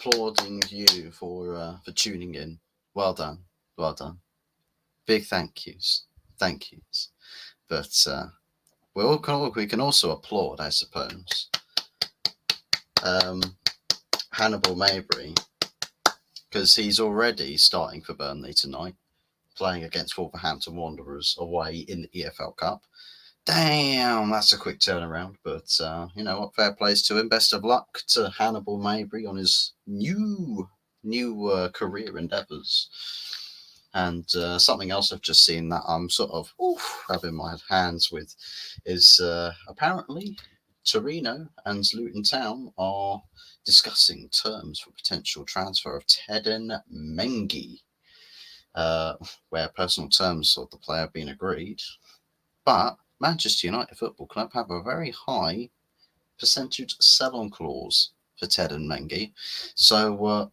applauding you for tuning in. Well done, well done. Big thank yous. But we can also applaud, I suppose, um, Hannibal Mabry, because he's already starting for Burnley tonight, playing against Wolverhampton Wanderers away in the EFL Cup. Damn, that's a quick turnaround. But you know what? Fair plays to him. Best of luck to Hannibal Mabry on his new career endeavours. And something else I've just seen that I'm sort of rubbing my hands with is apparently Torino and Luton Town are discussing terms for potential transfer of Jadon Mengi, where personal terms of the player have been agreed. But Manchester United Football Club have a very high percentage sell-on clause for Jadon Mengi. So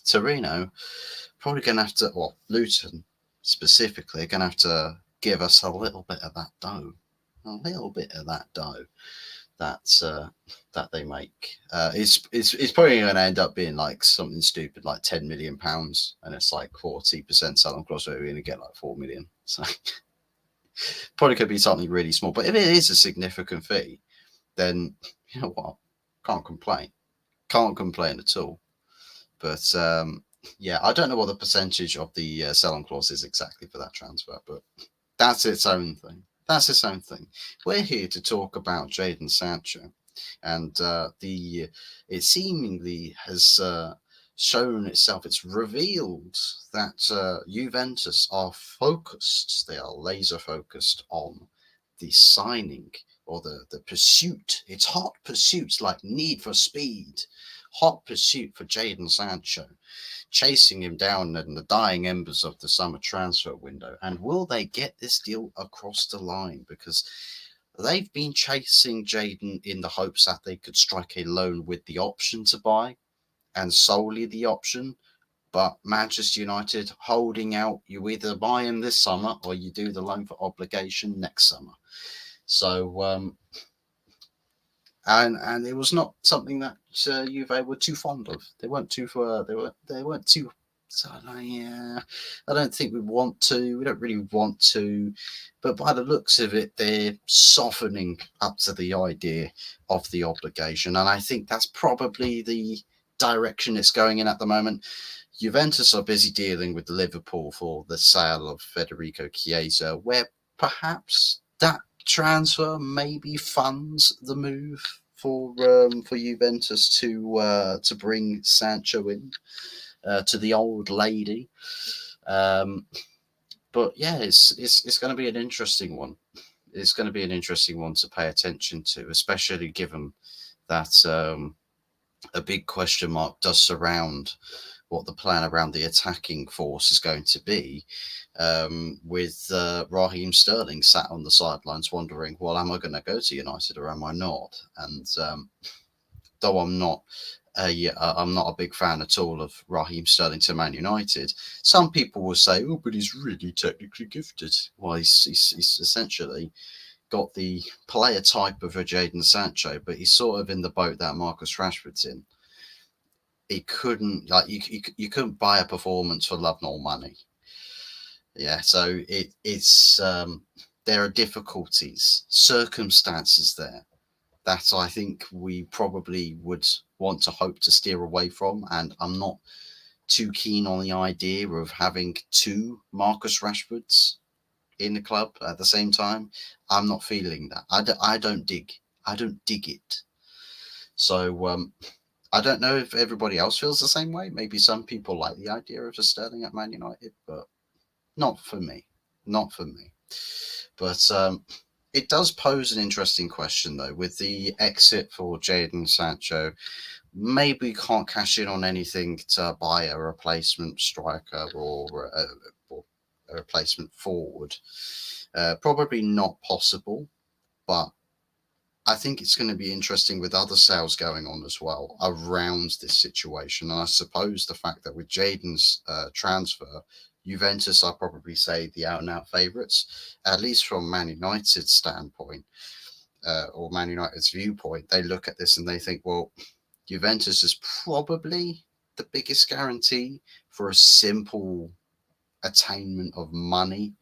Torino probably going to have to, well, Luton specifically, are going to have to give us a little bit of that dough. A little bit of that dough that they make. It's probably going to end up being like something stupid like £10 million, and it's like 40% sell-on clause, so we're going to get like 4 million. So probably could be something really small. But if it is a significant fee, then you know what? Can't complain. Can't complain at all. But yeah, I don't know what the percentage of the sell-on clause is exactly for that transfer, but that's its own thing. That's its own thing. We're here to talk about Jadon Sancho, and it seemingly has shown itself. It's revealed that Juventus are focused. They are laser focused on the signing or the pursuit. It's hot pursuits like Need for Speed. Hot pursuit for Jadon Sancho, chasing him down in the dying embers of the summer transfer window. And will they get this deal across the line? Because they've been chasing Jadon in the hopes that they could strike a loan with the option to buy, and solely the option. But Manchester United holding out, you either buy him this summer or you do the loan for obligation next summer. So and it was not something that Juve were too fond of. They weren't too they weren't too. So yeah, I don't think we want to. We don't really want to, but by the looks of it, they're softening up to the idea of the obligation, and I think that's probably the direction it's going in at the moment. Juventus are busy dealing with Liverpool for the sale of Federico Chiesa, where perhaps that transfer maybe funds the move for Juventus to bring Sancho in to the old lady. But yeah, it's going to be an interesting one. It's going to be an interesting one to pay attention to, especially given that a big question mark does surround what the plan around the attacking force is going to be, with Raheem Sterling sat on the sidelines wondering, well, am I going to go to United or am I not? And though I'm not a big fan at all of Raheem Sterling to Man United, some people will say, oh, but he's really technically gifted. Well, he's essentially got the player type of a Jadon Sancho, but he's sort of in the boat that Marcus Rashford's in. He couldn't, like, you couldn't buy a performance for love nor money. Yeah, so it's there are difficulties, circumstances there that I think we probably would want to hope to steer away from, and I'm not too keen on the idea of having two Marcus Rashfords in the club at the same time. I'm not feeling that. I don't dig it. So I don't know if everybody else feels the same way. Maybe some people like the idea of a Sterling at Man United, but not for me. Not for me. But it does pose an interesting question, though, with the exit for Jadon Sancho. Maybe can't cash in on anything to buy a replacement striker or a replacement forward. Probably not possible, but I think it's going to be interesting with other sales going on as well around this situation. And I suppose the fact that with Jadon's transfer, Juventus, I'll probably say the out-and-out favourites, at least from Man United's standpoint, or Man United's viewpoint. They look at this and they think, well, Juventus is probably the biggest guarantee for a simple attainment of money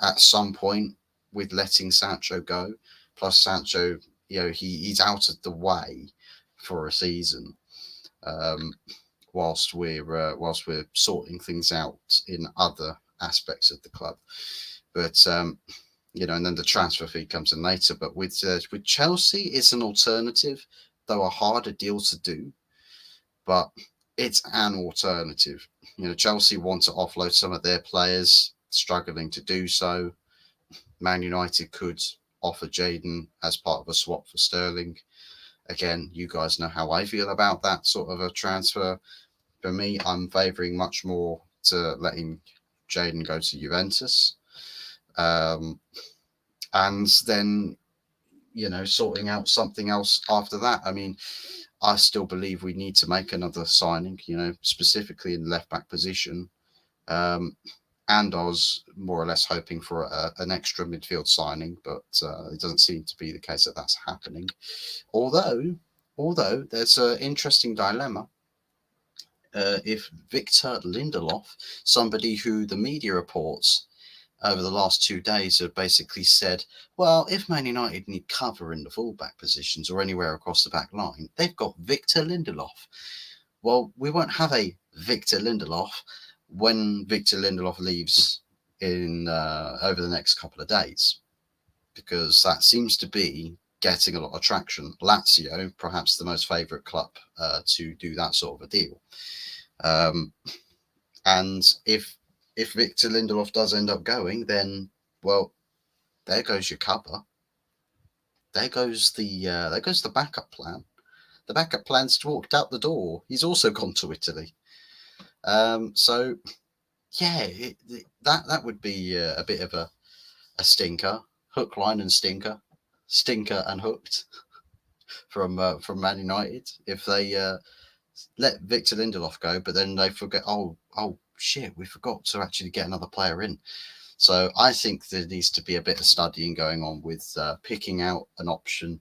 at some point with letting Sancho go. Plus, Sancho, he's out of the way for a season, um, whilst we're sorting things out in other aspects of the club. But and then the transfer fee comes in later. But with Chelsea, it's an alternative, though a harder deal to do. But it's an alternative. Chelsea want to offload some of their players, struggling to do so. Man United could offer Jadon as part of a swap for Sterling. Again, you guys know how I feel about that sort of a transfer. For me, I'm favouring much more to letting Jadon go to Juventus. And then, sorting out something else after that. I mean, I still believe we need to make another signing, specifically in the left back position. And I was more or less hoping for an extra midfield signing, but it doesn't seem to be the case that that's happening. Although there's an interesting dilemma. If Victor Lindelof, somebody who the media reports over the last 2 days have basically said, well, if Man United need cover in the fullback positions or anywhere across the back line, they've got Victor Lindelof. Well, we won't have a Victor Lindelof when Victor Lindelof leaves in over the next couple of days, because that seems to be getting a lot of traction. Lazio, perhaps the most favourite club to do that sort of a deal. And if Victor Lindelof does end up going, then, well, there goes your cover. There goes the backup plan. The backup plan's walked out the door. He's also gone to Italy. So yeah, that would be a bit of a stinker, hook, line, and stinker and hooked from Man United if they let Victor Lindelof go, but then they forget. Oh shit, we forgot to actually get another player in. So I think there needs to be a bit of studying going on with picking out an option.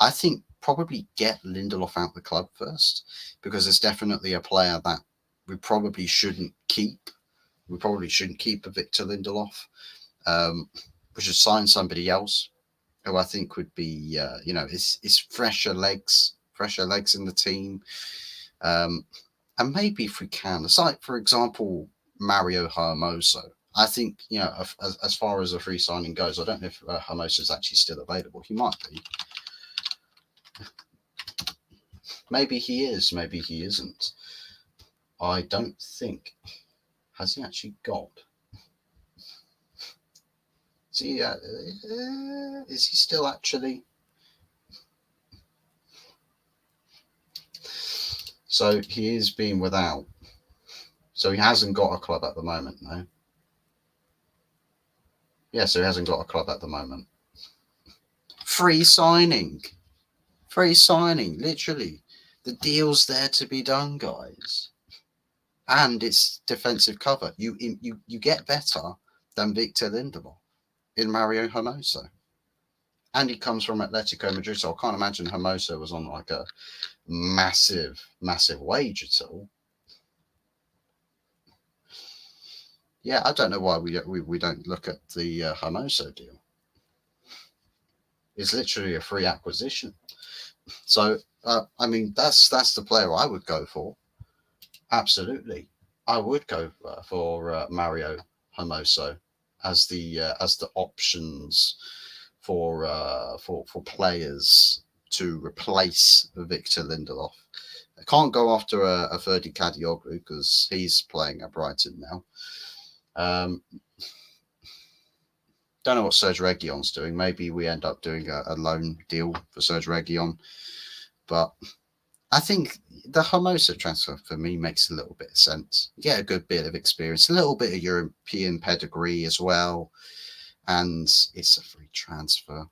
I think probably get Lindelof out the club first, because it's definitely a player that we probably shouldn't keep. We probably shouldn't keep a Victor Lindelof. We should sign somebody else who I think would be, it's fresher legs in the team. And maybe if we can, aside, for example, Mario Hermoso. I think, as far as a free signing goes, I don't know if Hermoso is actually still available. He might be. Maybe he is, maybe he isn't. I don't think. Has he actually got? Is he still actually? So he is being without. So he hasn't got a club at the moment, no? Yeah, so he hasn't got a club at the moment. Free signing, literally. The deal's there to be done, guys. And it's defensive cover. You get better than Victor Lindelof in Mario Hermoso. And he comes from Atletico Madrid, so I can't imagine Hermoso was on like a massive wage at all. Yeah, I don't know why we don't look at the Hermoso deal. It's literally a free acquisition. So I mean, that's the player I would go for. Absolutely, I would go for Mario Hermoso as the options for players to replace Victor Lindelof. I can't go after a Ferdi Kadioglu because he's playing at Brighton now. Don't know what Serge Reguilon's doing. Maybe we end up doing a loan deal for Serge Reguilon. But I think the Hermoso transfer for me makes a little bit of sense. You get a good bit of experience, a little bit of European pedigree as well. And it's a free transfer.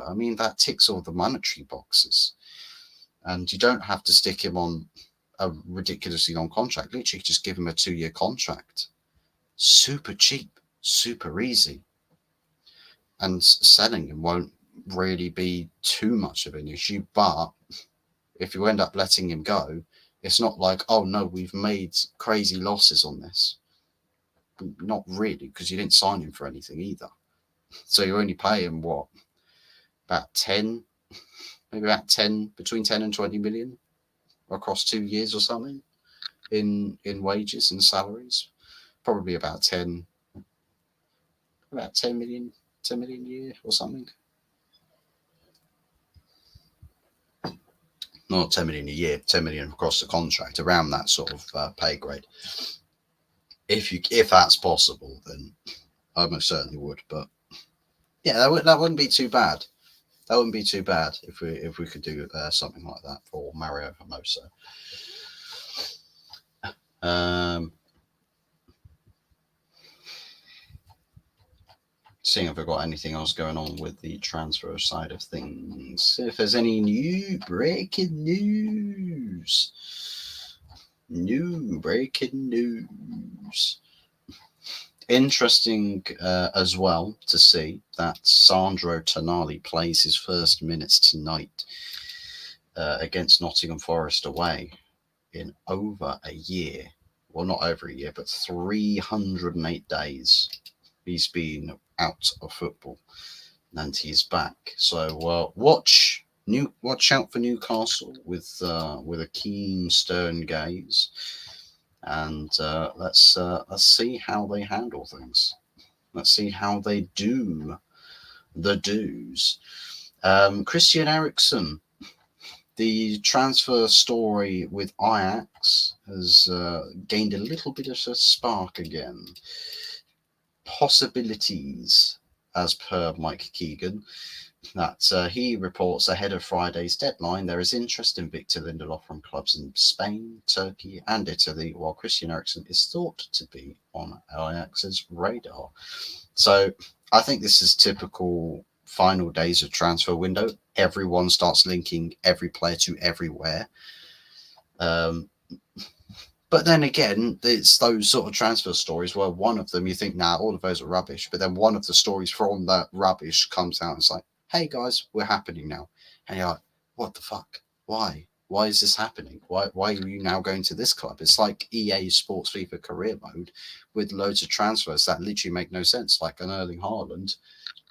I mean, that ticks all the monetary boxes. And you don't have to stick him on a ridiculously long contract. Literally, just give him a 2-year contract. Super cheap, super easy. And selling him won't really be too much of an issue. But if you end up letting him go, it's not like, oh no, we've made crazy losses on this. Not really, because you didn't sign him for anything either. So you only pay him what, about 10, maybe about 10, between 10 and 20 million across 2 years or something in wages and salaries. Probably about 10 million, 10 million a year or something. Not 10 million a year, 10 million across the contract, around that sort of pay grade. If that's possible, then I most certainly would. But yeah, that wouldn't be too bad. That wouldn't be too bad if we could do something like that for Mario Hermoso. Seeing if I've got anything else going on with the transfer side of things. If there's any new breaking news. New breaking news. Interesting as well to see that Sandro Tonali plays his first minutes tonight against Nottingham Forest away in over a year. Well, not over a year, but 308 days he's been out of football, and he's back. So watch out for Newcastle with a keen, stern gaze, and let's see how they handle things. Let's see how they do the do's. Christian Eriksen, the transfer story with Ajax has gained a little bit of a spark again. Possibilities, as per Mike Keegan, that he reports ahead of Friday's deadline there is interest in Victor Lindelof from clubs in Spain, Turkey and Italy, while Christian Eriksen is thought to be on Ajax's radar. So I think this is typical final days of transfer window. Everyone starts linking every player to everywhere. But then again, it's those sort of transfer stories where one of them you think, nah, all of those are rubbish. But then one of the stories from that rubbish comes out and it's like, hey guys, we're happening now. And you're like, what the fuck? Why? Why is this happening? Why are you now going to this club? It's like EA Sports FIFA career mode with loads of transfers that literally make no sense. Like an Erling Haaland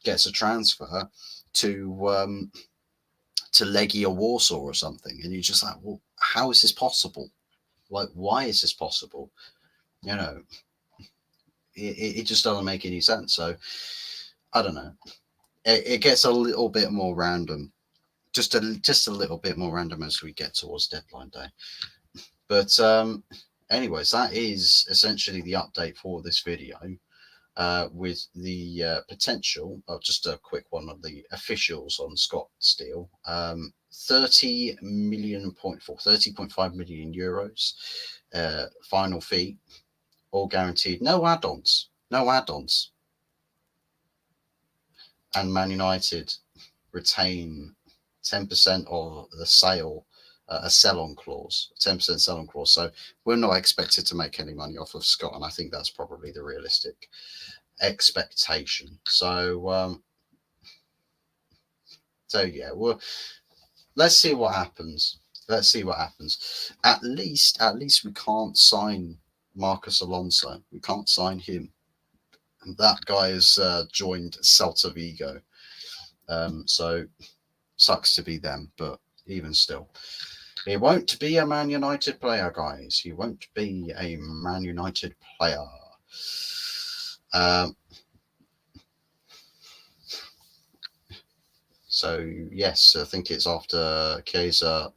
gets a transfer to Legia Warsaw or something. And you're just like, well, how is this possible? Like, why is this possible? You know, it just doesn't make any sense. So, I don't know. It gets a little bit more random, just a little bit more random as we get towards deadline day. But anyways, that is essentially the update for this video. With the potential of just a quick one of the officials on Scott Steele, 30.5 million euros final fee, all guaranteed, no add-ons, and Man United retain 10% of the sale, a sell-on clause, 10% sell-on clause. So we're not expected to make any money off of Scott, and I think that's probably the realistic expectation. So yeah, well, let's see what happens. At least we can't sign Marcus Alonso. We can't sign him. And that guy has joined Celta Vigo. So sucks to be them, but even still, he won't be a Man United player, guys. He won't be a Man United player. So yes, I think it's after Chelesa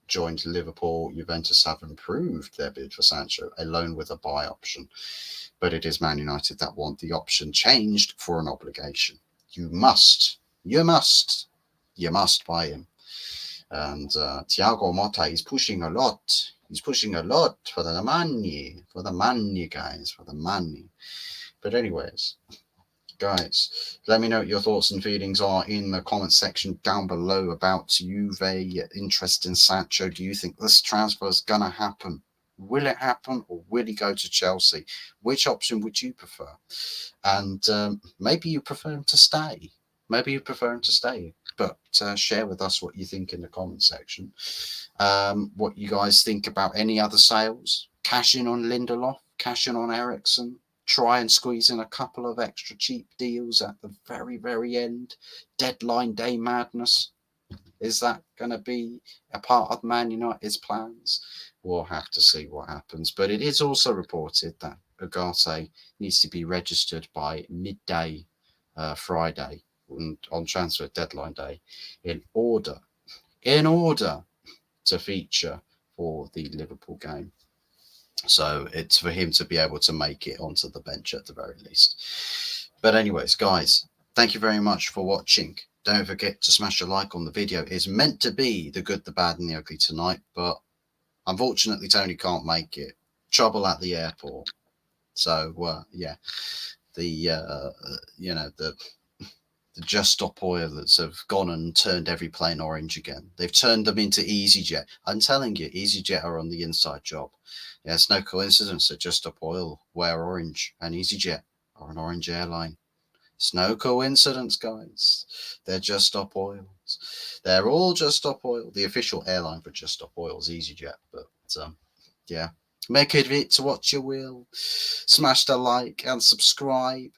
joined Liverpool, Juventus have improved their bid for Sancho, a loan with a buy option. But it is Man United that want the option changed for an obligation. You must buy him. And Thiago Motta is pushing a lot. He's pushing a lot for the money, guys, for the money. But anyways, guys, let me know what your thoughts and feelings are in the comment section down below about Juve interest in Sancho. Do you think this transfer is going to happen? Will it happen, or will he go to Chelsea? Which option would you prefer? And maybe you prefer him to stay. Maybe you prefer him to stay, but share with us what you think in the comment section. What you guys think about any other sales? Cash in on Lindelof, cash in on Ericsson, try and squeeze in a couple of extra cheap deals at the very, very end. Deadline day madness. Is that going to be a part of Man United's plans? We'll have to see what happens. But it is also reported that Ugarte needs to be registered by midday Friday on transfer deadline day in order to feature for the Liverpool game. So it's for him to be able to make it onto the bench at the very least. But anyways, guys, thank you very much for watching. Don't forget to smash a like on the video. It's meant to be the good, the bad, and the ugly tonight, but unfortunately Tony can't make it. Trouble at the airport. So yeah, the the Just Stop Oilers have gone and turned every plane orange again. They've turned them into EasyJet. I'm telling you, EasyJet are on the inside job. Yeah, it's no coincidence that Just Stop Oil wear orange and EasyJet are an orange airline. It's no coincidence, guys. They're Just Stop Oils. They're all Just Stop Oil. The official airline for Just Stop Oil is EasyJet. But yeah, make of it to what you will. Smash the like and subscribe.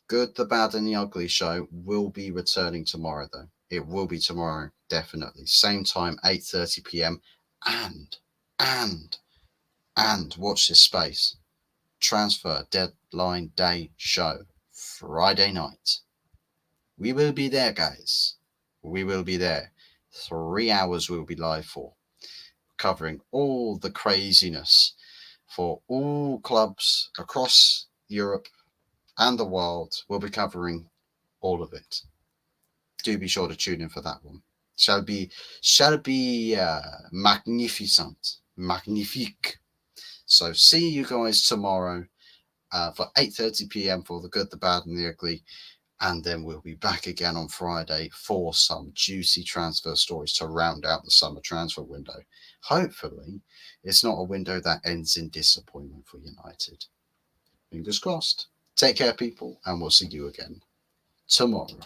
Good, the Bad, and the Ugly show will be returning tomorrow, though. It will be tomorrow, definitely. Same time, 8:30 p.m. And watch this space. Transfer deadline day show, Friday night. We will be there, guys. We will be there. 3 hours we'll be live for, covering all the craziness for all clubs across Europe and the world. We'll be covering all of it. Do be sure to tune in for that one. Shall be magnificent, magnifique. So see you guys tomorrow for 8:30 p.m. for the good, the bad, and the ugly, and then we'll be back again on Friday for some juicy transfer stories to round out the summer transfer window. Hopefully, it's not a window that ends in disappointment for United. Fingers crossed. Take care, people, and we'll see you again tomorrow.